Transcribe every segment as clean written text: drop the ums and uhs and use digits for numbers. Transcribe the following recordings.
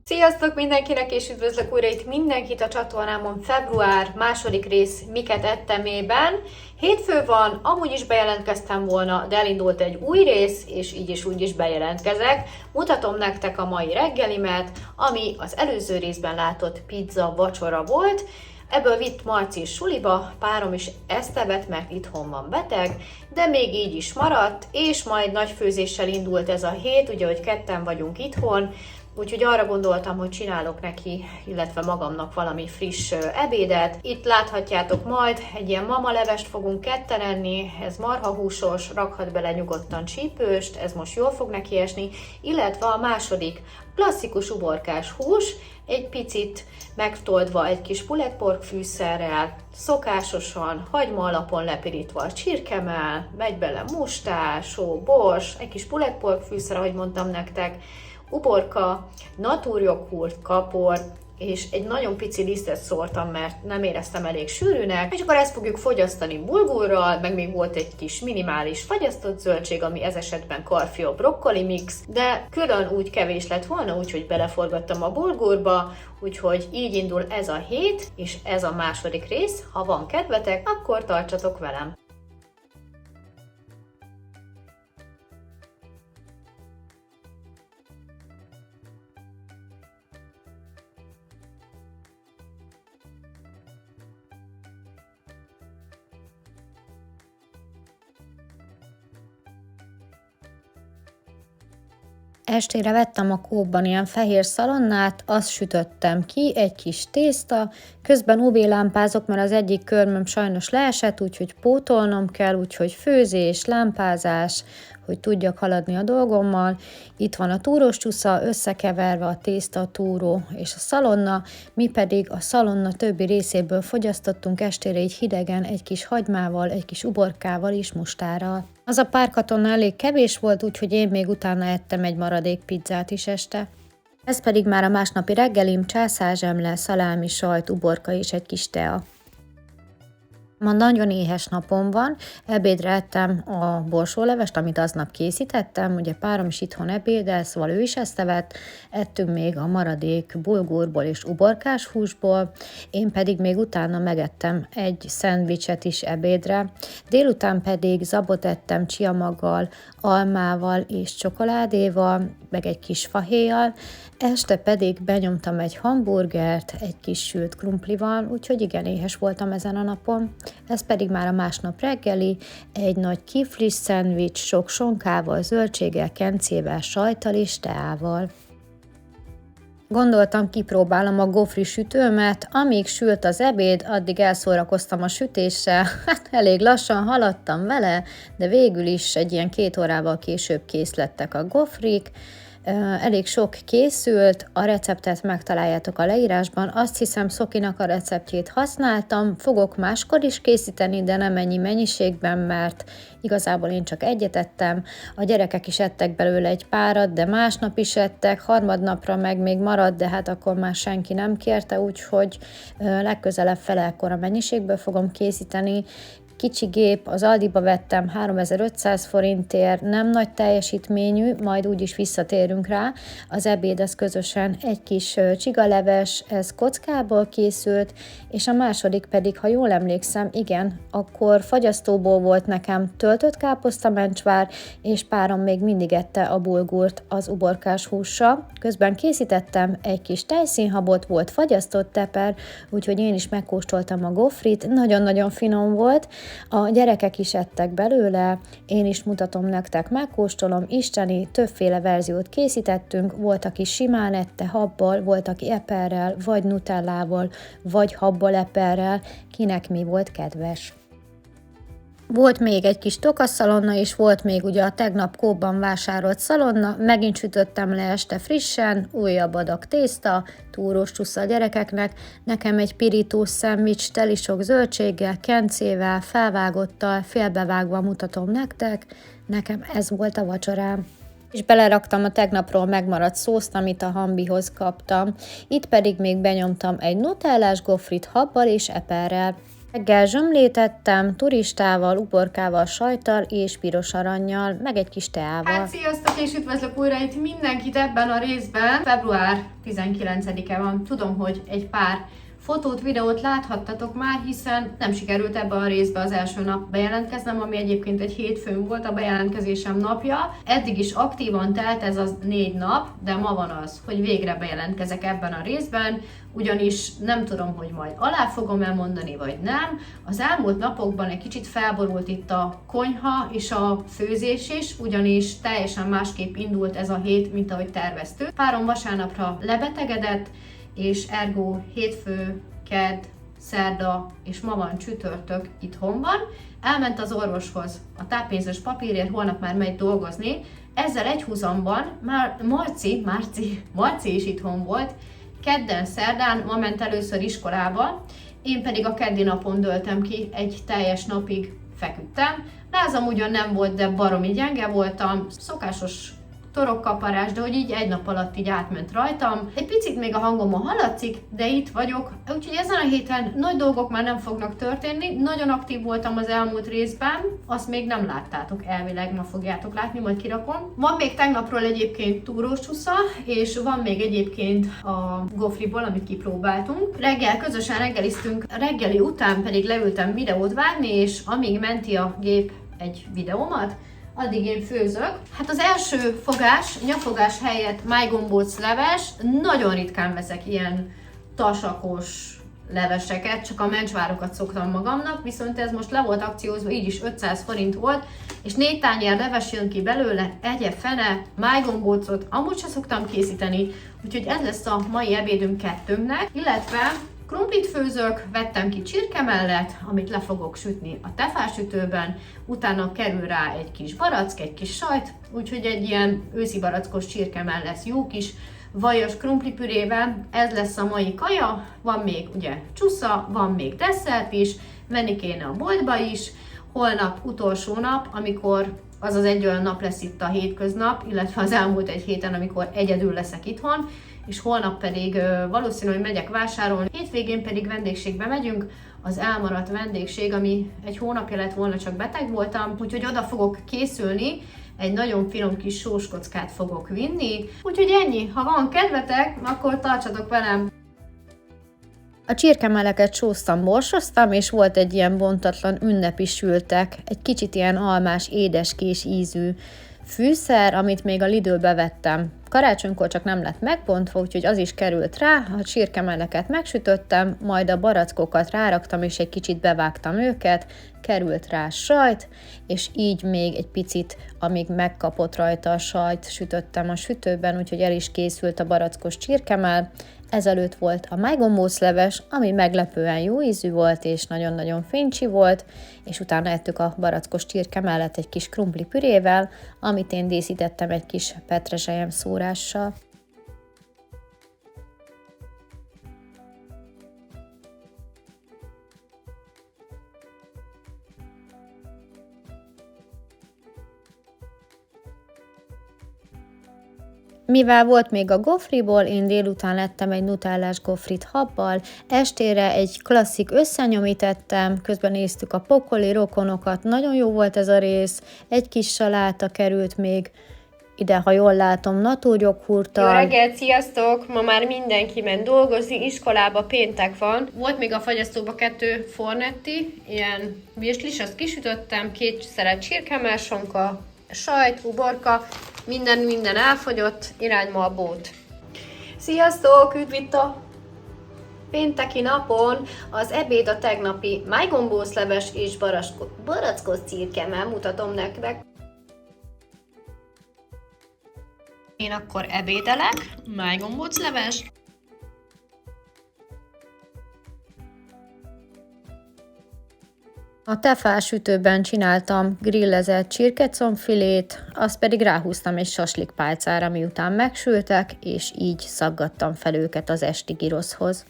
Sziasztok mindenkinek, és üdvözlök újra itt mindenkit a csatornámon február második rész Miket ettemében. Hétfő van, amúgy is bejelentkeztem volna, de elindult egy új rész, és így is úgy is bejelentkezek. Mutatom nektek a mai reggelimet, ami az előző részben látott pizza vacsora volt. Ebből vitt Marci is suliba, párom is ezt evett, mert itthon van beteg, de még így is maradt, és majd nagy főzéssel indult ez a hét, ugye, hogy ketten vagyunk itthon, úgyhogy arra gondoltam, hogy csinálok neki, illetve magamnak valami friss ebédet. Itt láthatjátok majd, egy ilyen mamalevest fogunk ketten enni, ez marhahúsos, rakhat bele nyugodtan csípőst, ez most jól fog neki esni, illetve a második klasszikus uborkás hús, egy picit megtoldva egy kis pulled-pork fűszerrel, szokásosan, hagyma alapon lepirítva a csirkemell, megy bele mustár, só, bors, egy kis pulled-pork fűszer, ahogy mondtam nektek, uborka, natúrjoghurt, kapor, és egy nagyon pici lisztet szórtam, mert nem éreztem elég sűrűnek, és akkor ezt fogjuk fogyasztani bulgurral, meg még volt egy kis minimális fagyasztott zöldség, ami ez esetben karfiol brokkoli mix, de külön úgy kevés lett volna, úgyhogy beleforgattam a bulgurba, úgyhogy így indul ez a hét, és ez a második rész. Ha van kedvetek, akkor tartsatok velem! Estére vettem a Coopban ilyen fehér szalonnát, azt sütöttem ki, egy kis tészta, közben UV-lámpázok, mert az egyik körmöm sajnos leesett, úgyhogy pótolnom kell, úgyhogy főzés, lámpázás, hogy tudjak haladni a dolgommal. Itt van a túrós csusza, összekeverve a tészta, a túró és a szalonna, mi pedig a szalonna többi részéből fogyasztottunk estére így hidegen egy kis hagymával, egy kis uborkával és mustárral. Az a pár katona elég kevés volt, úgyhogy én még utána ettem egy maradék pizzát is este. Ez pedig már a másnapi reggelim, császárzsemle, szalámi, sajt, uborka és egy kis tea. Ma nagyon éhes napom van, ebédre ettem a borsólevest, amit aznap készítettem, ugye párom is itthon ebédel, szóval ő is ezt evett, ettünk még a maradék bulgurból és uborkás húsból, én pedig még utána megettem egy szendvicset is ebédre, délután pedig zabot ettem csiamaggal, almával és csokoládéval, meg egy kis fahéjjal, este pedig benyomtam egy hamburgert, egy kis sült krumplival, úgyhogy igen éhes voltam ezen a napon. Ez pedig már a másnap reggeli, egy nagy kiflis szendvics, sok sonkával, zöldséggel, kencével, sajttal és teával. Gondoltam, kipróbálom a gofri sütőmet, amíg sült az ebéd, addig elszórakoztam a sütéssel, hát elég lassan haladtam vele, de végül is egy ilyen 2 órával később kész lettek a gofrik. Elég sok készült, a receptet megtaláljátok a leírásban, azt hiszem Szokinak a receptjét használtam, fogok máskor is készíteni, de nem ennyi mennyiségben, mert igazából én csak egyet ettem, a gyerekek is ettek belőle egy párat, de másnap is ettek, harmadnapra meg még maradt, de hát akkor már senki nem kérte, úgyhogy legközelebb fele ekkora mennyiségből fogom készíteni. Kicsi gép, az Aldiba vettem 3500 forintért, nem nagy teljesítményű, majd úgyis visszatérünk rá. Az ebéd az közösen egy kis csigaleves, ez kockából készült, és a második pedig, ha jól emlékszem, igen, akkor fagyasztóból volt nekem töltött káposztamencsvár, és párom még mindig ette a bulgurt az uborkás hússal. Közben készítettem egy kis tejszínhabot, volt fagyasztott teper, úgyhogy én is megkóstoltam a gofrit, nagyon-nagyon finom volt. A gyerekek is ettek belőle, én is mutatom nektek, megkóstolom, isteni, többféle verziót készítettünk, volt, aki simán ette habbal, volt, aki eperrel, vagy nutellával, vagy habbal eperrel, kinek mi volt kedves. Volt még egy kis tokasszalonna, és volt még ugye a tegnap Coopban vásárolt szalonna, megint sütöttem le este frissen, újabb adag tészta, túrós csusza a gyerekeknek, nekem egy pirítós szendvics, teli sok zöldséggel, kencével, felvágottal, félbevágva mutatom nektek, nekem ez volt a vacsorám. És beleraktam a tegnapról megmaradt szószt, amit a Hambihoz kaptam. Itt pedig még benyomtam egy nutellás gofrit habbal és eperrel. Reggel zsömlét ettem, turistával, uborkával, sajttal és piros arannyal, meg egy kis teával. Hát sziasztok, és üdvözlök újra itt mindenkit ebben a részben. Február 19-e van. Tudom, hogy egy pár fotót, videót láthattatok már, hiszen nem sikerült ebben a részben az első nap bejelentkeznem, ami egyébként egy hétfőn volt a bejelentkezésem napja. Eddig is aktívan telt ez az 4 nap, de ma van az, hogy végre bejelentkezek ebben a részben, ugyanis nem tudom, hogy majd alá fogom elmondani, vagy nem. Az elmúlt napokban egy kicsit felborult itt a konyha és a főzés is, ugyanis teljesen másképp indult ez a hét, mint ahogy terveztük. Párom vasárnapra lebetegedett, és ergo hétfő, kedd, szerda és ma van csütörtök itthon van. Elment az orvoshoz a táppénzes papírért, holnap már megy dolgozni. Ezzel egyhuzamban már Marci is itthon volt. Kedden, szerdán, ma ment először iskolába, én pedig a keddi napon döltem ki, egy teljes napig feküdtem. Lázam ugyan nem volt, de baromi gyenge voltam, szokásos torokkaparás, de hogy így egy nap alatt így átment rajtam. Egy picit még a hangomon hallatszik, de itt vagyok, úgyhogy ezen a héten nagy dolgok már nem fognak történni. Nagyon aktív voltam az elmúlt részben, azt még nem láttátok elvileg, ma fogjátok látni, majd kirakom. Van még tegnapról egyébként túrós csúsza, és van még egyébként a gofriból, amit kipróbáltunk. Reggel közösen reggeliztünk, reggeli után pedig leültem videót vágni, és amíg menti a gép egy videómat, addig én főzök. Hát az első fogás, nyafogás helyett májgombóc leves, nagyon ritkán veszek ilyen tasakos leveseket, csak a mencsvárokat szoktam magamnak, viszont ez most le volt akciózva, így is 500 forint volt, és 4 tányér leves jön ki belőle, egye fene, májgombócot amúgy sem szoktam készíteni, úgyhogy ez lesz a mai ebédünk kettőnknek, illetve krumplit főzök, vettem ki csirkemellet, amit le fogok sütni a tefásütőben, utána kerül rá egy kis barack, egy kis sajt, úgyhogy egy ilyen őszi barackos csirkemell lesz jó kis vajas krumplipürével. Ez lesz a mai kaja, van még ugye csusza, van még desszert is, venni kéne a boltba is, holnap utolsó nap, amikor az egy olyan nap lesz itt a hétköznap, illetve az elmúlt egy héten, amikor egyedül leszek itthon, és holnap pedig valószínű, hogy megyek vásárolni, hétvégén pedig vendégségbe megyünk, az elmaradt vendégség, ami egy hónapja lett volna, csak beteg voltam, úgyhogy oda fogok készülni, egy nagyon finom kis sóskockát fogok vinni, úgyhogy ennyi, ha van kedvetek, akkor tartsatok velem! A csirkemeleket sóztam, borsoztam, és volt egy ilyen bontatlan ünnepi sültek, egy kicsit ilyen almás, édeskés ízű fűszer, amit még a Lidlbe vettem. Karácsonykor csak nem lett megbontva, úgyhogy az is került rá, a csirkemeleket megsütöttem, majd a barackokat ráraktam, és egy kicsit bevágtam őket, került rá sajt, és így még egy picit, amíg megkapott rajta a sajt, sütöttem a sütőben, úgyhogy el is készült a barackos csirkemell. Ezelőtt volt a májgombóc leves, ami meglepően jó ízű volt, és nagyon-nagyon fincsi volt, és utána ettük a barackos csirke mellett egy kis krumpli pürével, amit én díszítettem egy kis petrezselyem szórással. Mivel volt még a gofriból, én délután lettem egy nutellás gofrit habbal, estére egy klasszik összenyomítettem, közben néztük a pokoli rokonokat, nagyon jó volt ez a rész, egy kis saláta került még ide, ha jól látom, naturjoghurttal. Jó reggelt, sziasztok! Ma már mindenki ment dolgozni, iskolába péntek van. Volt még a fagyasztóba 2 fornetti, ilyen virslis, azt kisütöttem, 2 szelet csirkemelssonka, sajt, uborka, minden elfogyott, irány ma a bót. Sziasztok! Üdv itt a pénteki napon. Az ebéd a tegnapi májgombócleves és barackos cirkemell, mutatom nektek. Én akkor ebédelek, májgombócleves. A tefás sütőben csináltam grillezett csirkecombfilét, azt pedig ráhúztam egy saslikpálcára, miután megsültek, és így szaggattam fel őket az esti gyroszhoz.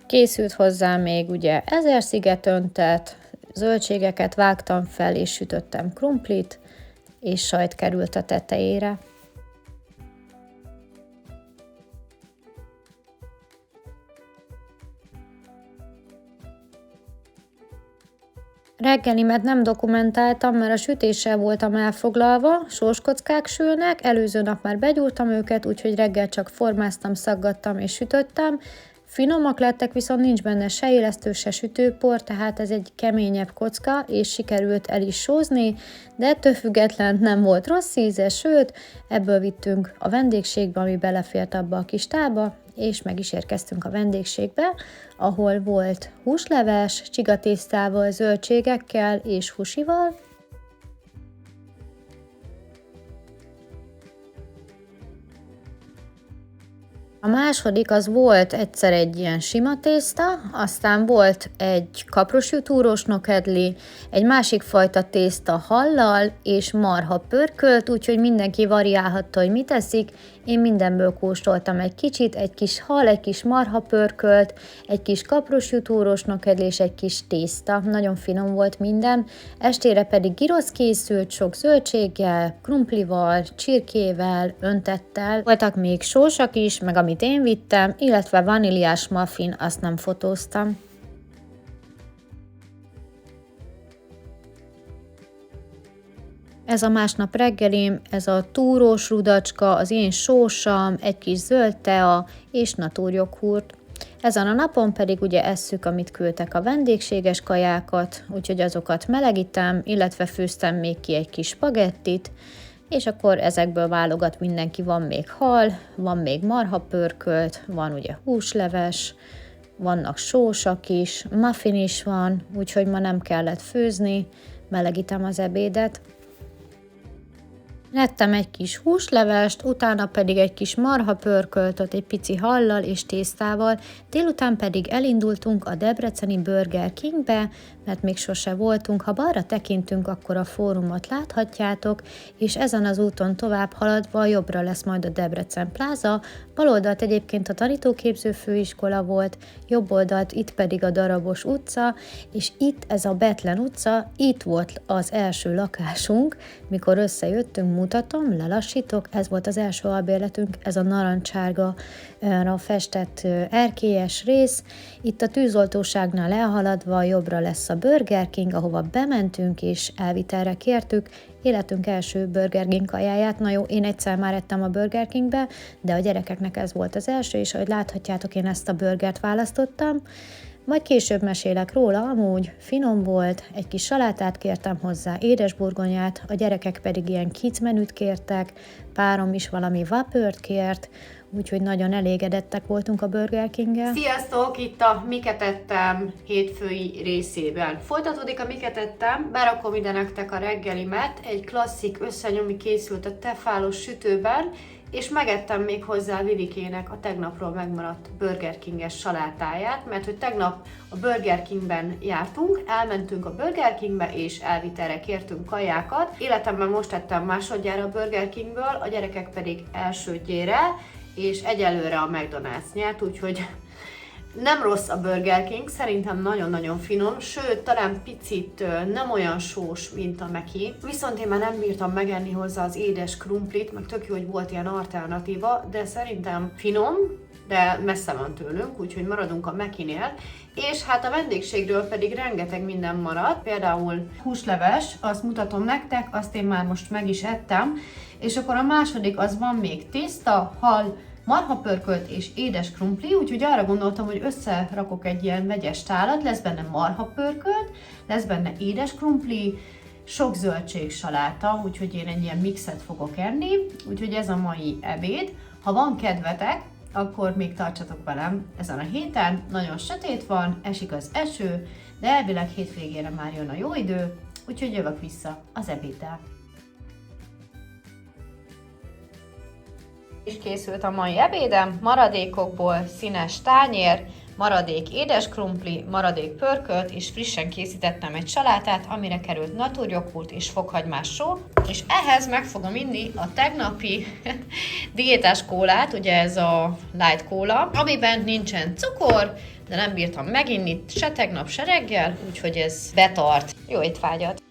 Készült hozzá még ugye 1000 szigetöntet, zöldségeket vágtam fel, és sütöttem krumplit, és sajt került a tetejére. Reggelimet nem dokumentáltam, mert a sütéssel voltam elfoglalva, sóskockák sülnek, előző nap már begyúrtam őket, úgyhogy reggel csak formáztam, szaggattam és sütöttem. Finomak lettek, viszont nincs benne se élesztő, se sütőpor, tehát ez egy keményebb kocka, és sikerült el is sózni, de ettől független nem volt rossz íze, sőt, ebből vittünk a vendégségbe, ami belefért abba a kis tálba, és meg is érkeztünk a vendégségbe, ahol volt húsleves, csigatésztával, zöldségekkel és húsival. A második az volt egyszer egy ilyen sima tészta, aztán volt egy kaprosjutúrós nokedli, egy másik fajta tészta hallal és marha pörkölt, úgyhogy mindenki variálhatta, hogy mit eszik. Én mindenből kóstoltam egy kicsit, egy kis hal, egy kis marha pörkölt, egy kis kaprosjutúrós nokedli és egy kis tészta. Nagyon finom volt minden. Estére pedig gyrosz készült, sok zöldséggel, krumplival, csirkével, öntettel. Voltak még sósak is, meg amit én vittem, illetve vaníliás muffin, azt nem fotóztam. Ez a másnap reggelim, ez a túrós rudacska, az én sósam, egy kis zöld tea és natúrjoghurt. Ezen a napon pedig ugye esszük, amit küldtek a vendégséges kajákat, úgyhogy azokat melegítem, illetve főztem még ki egy kis spagettit, és akkor ezekből válogat mindenki, van még hal, van még marha pörkölt, van ugye húsleves, vannak sósak is, muffin is van, úgyhogy ma nem kellett főzni, melegítem az ebédet. Ettem egy kis húslevest, utána pedig egy kis marha pörköltöt, egy pici hallal és tésztával, délután pedig elindultunk a debreceni Burger Kingbe, mert még sose voltunk. Ha balra tekintünk, akkor a fórumot láthatjátok, és ezen az úton tovább haladva jobbra lesz majd a Debrecen pláza, bal oldalt egyébként a tanítóképző főiskola volt, jobb oldalt itt pedig a Darabos utca, és itt ez a Betlen utca, itt volt az első lakásunk, mikor összejöttünk, mutatom, lelassítok, ez volt az első albérletünk, ez a narancsárga festett erkélyes rész. Itt a tűzoltóságnál elhaladva jobbra lesz a Burger King, ahova bementünk és elvitelre kértük életünk első Burger King kajáját. Na jó, én egyszer már ettem a Burger Kingbe, de a gyerekeknek ez volt az első, és ahogy láthatjátok, én ezt a burgert választottam. Majd később mesélek róla, amúgy finom volt, egy kis salátát kértem hozzá, édesburgonyát, a gyerekek pedig ilyen kids menüt kértek, párom is valami vapört kért, úgyhogy nagyon elégedettek voltunk a Burger King-gel. Sziasztok! Itt a Miket ettem hétfői részében. Folytatódik a Miket ettem, berakom ide nektek a reggelimet, egy klasszik összenyomi készült a tefálos sütőben, és megettem még hozzá Vivikének a tegnapról megmaradt Burger King-es salátáját, mert hogy tegnap a Burger Kingben jártunk, elmentünk a Burger Kingbe, és elvitelre kértünk kajákat. Életemben most ettem másodjára a Burger Kingből, a gyerekek pedig elsődjére, és egyelőre a McDonald's nyert, úgyhogy nem rossz a Burger King, szerintem nagyon-nagyon finom, sőt, talán picit nem olyan sós, mint a Meki. Viszont én már nem bírtam megenni hozzá az édes krumplit, meg tök jó, hogy volt ilyen alternatíva, de szerintem finom, de messze van tőlünk, úgyhogy maradunk a Mekinél. És hát a vendégségről pedig rengeteg minden maradt, például húsleves, azt mutatom nektek, azt én már most meg is ettem, és akkor a második az van még tészta, hal, marhapörkölt és édes krumpli, úgyhogy arra gondoltam, hogy összerakok egy ilyen vegyes tálat, lesz benne marhapörkölt, lesz benne édes krumpli, sok zöldség saláta, úgyhogy én egy ilyen mixet fogok enni, úgyhogy ez a mai ebéd. Ha van kedvetek, akkor még tartsatok velem ezen a héten, nagyon sötét van, esik az eső, de elvileg hétvégére már jön a jó idő, úgyhogy jövök vissza az ebéddel. És készült a mai ebédem, maradékokból színes tányér, maradék édeskrumpli, maradék pörkölt, és frissen készítettem egy salátát, amire került naturjoghurt és fokhagymás só, és ehhez meg fogom inni a tegnapi diétás kólát, ugye ez a light kóla, amiben nincsen cukor, de nem bírtam meginni se tegnap, se reggel, úgyhogy ez betart. Jó étvágyat!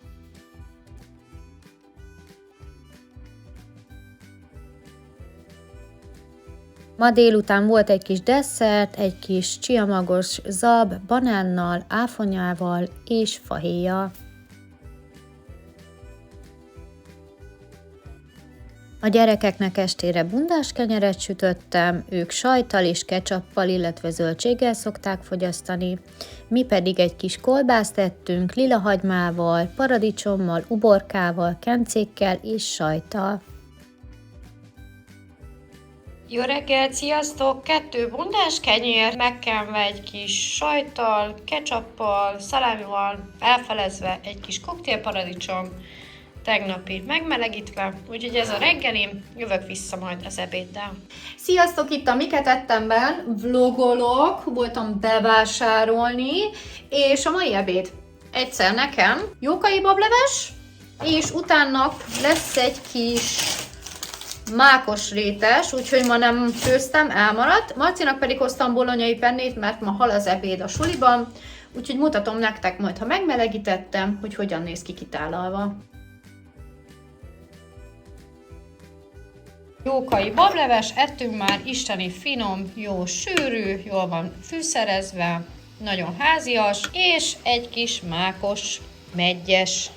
Ma délután volt egy kis desszert, egy kis csiamagos zab, banánnal, áfonyával és fahéjjal. A gyerekeknek estére bundás kenyeret sütöttem, ők sajttal és ketchuppal, illetve zöldséggel szokták fogyasztani, mi pedig egy kis kolbászt tettünk lilahagymával, paradicsommal, uborkával, kencékkel és sajttal. Jó reggelt, sziasztok! 2 bundás kenyér, megkenve egy kis sajttal, ketchuppal, szalámival, elfelezve egy kis koktélparadicsom, tegnapi megmelegítve, úgyhogy ez a reggelim, jövök vissza majd az ebéddel. Sziasztok, itt a Miket ettemben, vlogolok, voltam bevásárolni, és a mai ebéd egyszer nekem jókai bableves, és utána lesz egy kis mákos rétes, úgyhogy ma nem főztem, elmaradt. Marcinak pedig hoztam bolonyai pennét, mert ma hal az ebéd a suliban, úgyhogy mutatom nektek majd, ha megmelegítettem, hogy hogyan néz ki kitálalva. Jókai bableves, ettünk már, isteni finom, jó sűrű, jól van fűszerezve, nagyon házias, és egy kis mákos, meggyes.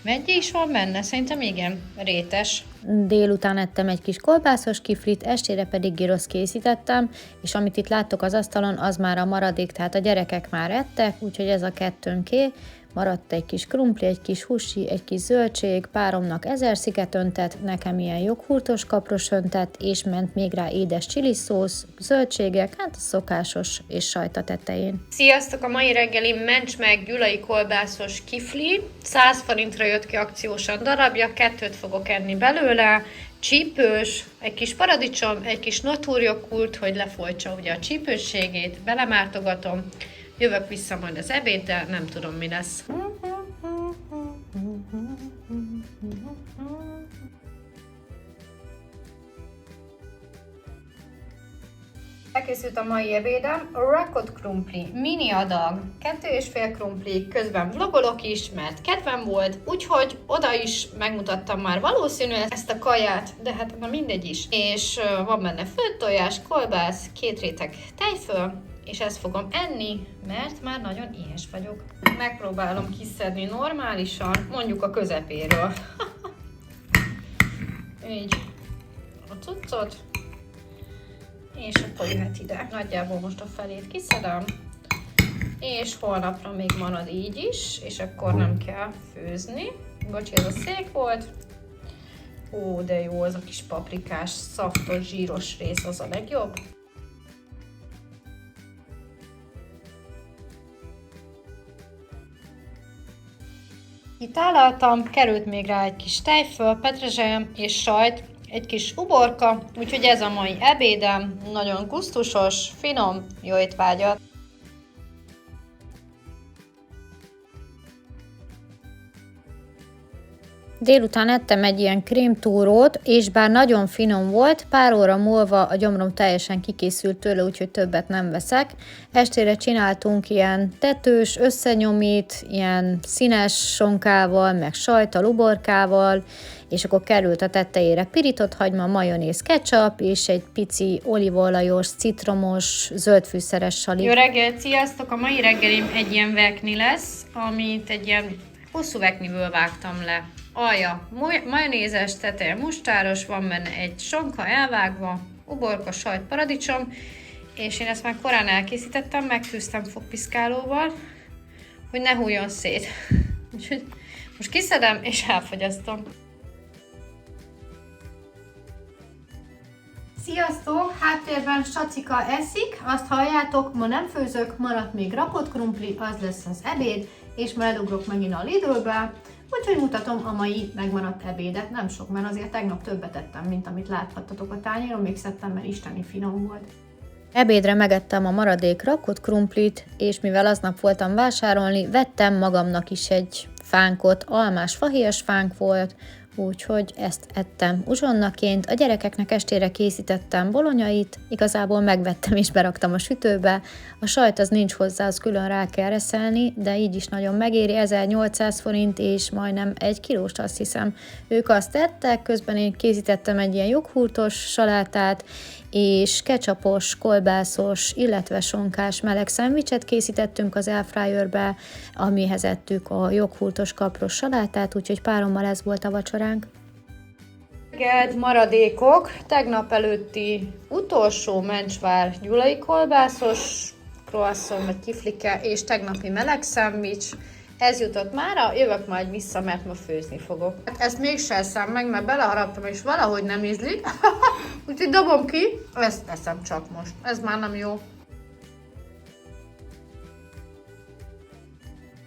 Meggyi is van benne? Szerintem igen, rétes. Délután ettem egy kis kolbászos kiflit, estére pedig gyrosz készítettem, és amit itt láttok az asztalon, az már a maradék, tehát a gyerekek már ettek, úgyhogy ez a kettőnké. Maradt egy kis krumpli, egy kis húsi, egy kis zöldség, páromnak 1000 sziget öntett, nekem ilyen joghurtos kapros öntett, és ment még rá édes csiliszósz, zöldségek, hát a szokásos, és sajt a tetején. Sziasztok! A mai reggeli mencs meg gyulai kolbászos kifli, 100 forintra jött ki akciósan darabja, 2 fogok enni belőle, csípős, egy kis paradicsom, egy kis naturjoghurt, hogy lefolytsa ugye a csípősségét, belemártogatom, jövök vissza majd az ebéddel, nem tudom mi lesz. Elkészült a mai ebédem, rakott krumpli, mini adag, 2,5 krumpli, közben vlogolok is, mert kedvem volt, úgyhogy oda is megmutattam már valószínű ezt a kaját, de hát na mindegy is. És van benne főtt tojás, kolbász, 2 réteg tejföl, és ezt fogom enni, mert már nagyon éhes vagyok. Megpróbálom kiszedni normálisan, mondjuk a közepéről. Így a cuccot, és akkor jöhet ide. Nagyjából most a felét kiszedem, és holnapra még marad így is, és akkor nem kell főzni. Bocsi, ez a szék volt. Ó, de jó, az a kis paprikás, szaftos, zsíros rész az a legjobb. Kitálaltam, került még rá egy kis tejföl, petrezselyem és sajt, egy kis uborka, úgyhogy ez a mai ebédem, nagyon gusztusos, finom, jó étvágyat! Délután ettem egy ilyen krémtúrót, és bár nagyon finom volt, pár óra múlva a gyomrom teljesen kikészült tőle, úgyhogy többet nem veszek. Estére csináltunk ilyen tetős, összenyomít, ilyen színes sonkával, meg sajttal, uborkával, és akkor került a tetejére pirított hagyma, majonéz, ketchup, és egy pici olívaolajos, citromos, zöldfűszeres sali. Jó reggelt, sziasztok! A mai reggelim egy ilyen vekni lesz, amit egy ilyen hosszú vekniből vágtam le. Alja majonézes, teteje mustáros, van benne egy sonka elvágva, uborka, sajt, paradicsom, és én ezt már korán elkészítettem, megfűztem fogpiszkálóval, hogy ne hújjon szét. Úgyhogy most kiszedem és elfogyasztom. Sziasztok! Háttérben Sacika eszik, azt halljátok, ma nem főzök, maradt még rakott krumpli, az lesz az ebéd, és már elugrok megint a Lidlbe, úgyhogy mutatom a mai megmaradt ebédet. Nem sok, mert azért tegnap többet ettem, mint amit láthattatok a tányéron, még szedtem, mert isteni finom volt. Ebédre megettem a maradék rakott krumplit, és mivel aznap voltam vásárolni, vettem magamnak is egy fánkot, almás fahéjas fánk volt, úgyhogy ezt ettem uzsonnaként. A gyerekeknek estére készítettem bolonyait, igazából megvettem és beraktam a sütőbe. A sajt az nincs hozzá, az külön rá kell reszelni, de így is nagyon megéri, 1800 forint és majdnem 1 kilós, azt hiszem. Ők azt ettek, közben én készítettem egy ilyen joghurtos salátát, és ketchupos, kolbászos, illetve sonkás meleg szendvicset készítettünk az airfryerbe, amihez ettük a joghurtos kapros salátát, úgyhogy párommal ez volt a vacsoránk. Maradékok, tegnap előtti utolsó mencsvár gyulai kolbászos, croissant vagy kiflike és tegnapi meleg szendvics. Ez jutott mára, jövök majd vissza, mert ma főzni fogok. Ezt mégse eszem meg, mert beleharaptam, és valahogy nem ízlik. Úgyhogy dobom ki, ezt eszem csak most. Ez már nem jó.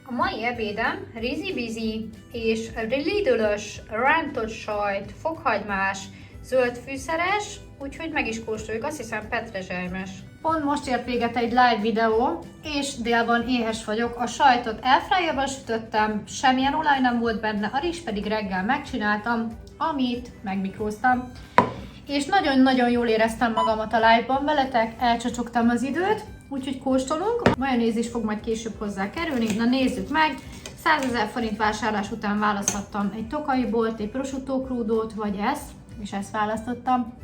A mai ebédem rizi-bizi és Lidl-ös rántott sajt, fokhagymás, zöld fűszeres, úgyhogy meg is kóstoljuk, azt hiszem petrezselymes. Pont most ért véget egy live videó, és délben éhes vagyok. A sajtot airfryerben sütöttem, semmilyen olaj nem volt benne, a rizs pedig reggel megcsináltam, amit megmikróztam. És nagyon-nagyon jól éreztem magamat a live-ban veletek, elcsacsogtam az időt, úgyhogy kóstolunk. Majonéz is fog majd később hozzá kerülni, na nézzük meg. 100 000 forint vásárlás után választhattam egy tokai bolt, egy prosciutto crudót, vagy ezt, és ezt választottam.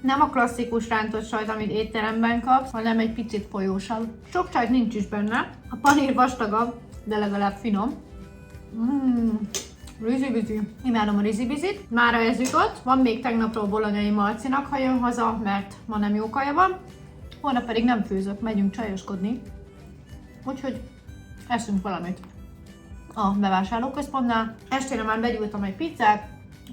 Nem a klasszikus rántott sajt, amit étteremben kapsz, hanem egy picit folyósabb. Sok csajt nincs is benne, a panír vastagabb, de legalább finom. Rizi-bizi. Imádom a rizi-bizit. Mára ez jutott. Van még tegnapról bolonyai Marcinak, ha jön haza, mert ma nem jó kaja van. Holnap pedig nem főzök, megyünk csajoskodni. Úgyhogy eszünk valamit a bevásárlóközpontnál. Estére már begyújtam egy pizzát,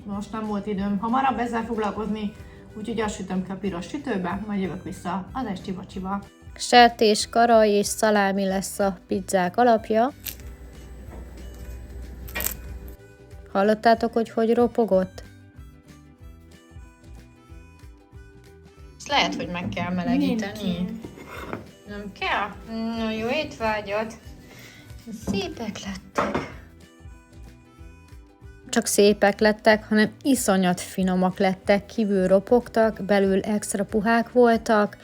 most nem volt időm hamarabb ezzel foglalkozni, úgyhogy azt sütöm ki a piros sütőbe, majd jövök vissza az esti vacsiba. Sertés, karaj és szalámi lesz a pizzák alapja. Hallottátok, hogy ropogott? Ezt lehet, hogy meg kell melegíteni. Nem kell? Na, jó étvágyat! Szépek lettek. Csak szépek lettek, hanem iszonyat finomak lettek, kívül ropogtak, belül extra puhák voltak,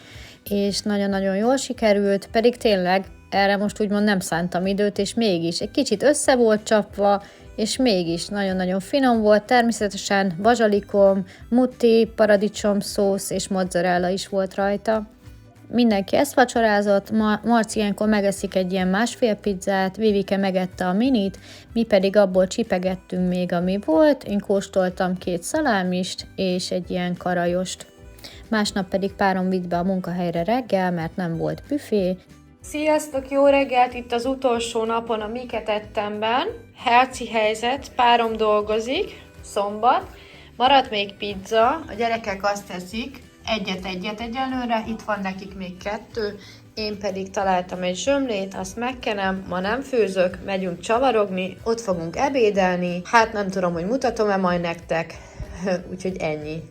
és nagyon-nagyon jól sikerült, pedig tényleg erre most úgymond nem szántam időt, és mégis egy kicsit össze volt csapva, és mégis nagyon-nagyon finom volt, természetesen bazsalikom, mutti, paradicsom szósz és mozzarella is volt rajta. Mindenki ezt vacsorázott, Marci ilyenkor megeszik egy ilyen másfél pizzát, Vivike megette a minit, mi pedig abból csipegettünk még, ami volt, én kóstoltam 2 szalámist és egy ilyen karajost. Másnap pedig párom vitt be a munkahelyre reggel, mert nem volt büfé. Sziasztok, jó reggelt! Itt az utolsó napon a Miket ettemben. Herci helyzet, párom dolgozik, szombat. Maradt még pizza, a gyerekek azt teszik, egyet egyelőre, itt van nekik még 2, én pedig találtam egy zsömlét, azt megkenem, ma nem főzök, megyünk csavarogni, ott fogunk ebédelni, hát nem tudom, hogy mutatom-e majd nektek, úgyhogy ennyi.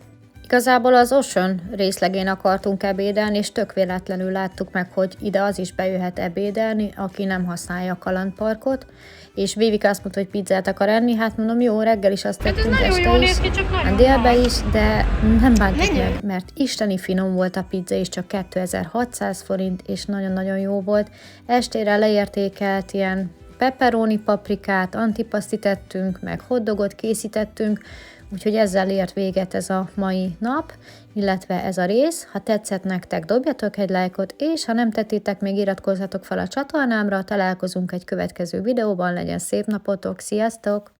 Igazából az Ocean részlegén akartunk ebédelni, és tök véletlenül láttuk meg, hogy ide az is bejöhet ebédelni, aki nem használja a kalandparkot, és Vivika azt mondta, hogy pizzát akar enni, hát mondom, jó, reggel is azt tettünk, este is, délbe is, de nem bántuk meg, mert isteni finom volt a pizza, és csak 2600 forint, és nagyon-nagyon jó volt. Estére leértékelt ilyen pepperoni paprikát, antipasztit tettünk, meg hotdogot készítettünk, úgyhogy ezzel ért véget ez a mai nap, illetve ez a rész. Ha tetszett nektek, dobjatok egy lájkot, és ha nem tettétek, még iratkozzatok fel a csatornámra, találkozunk egy következő videóban, legyen szép napotok, sziasztok!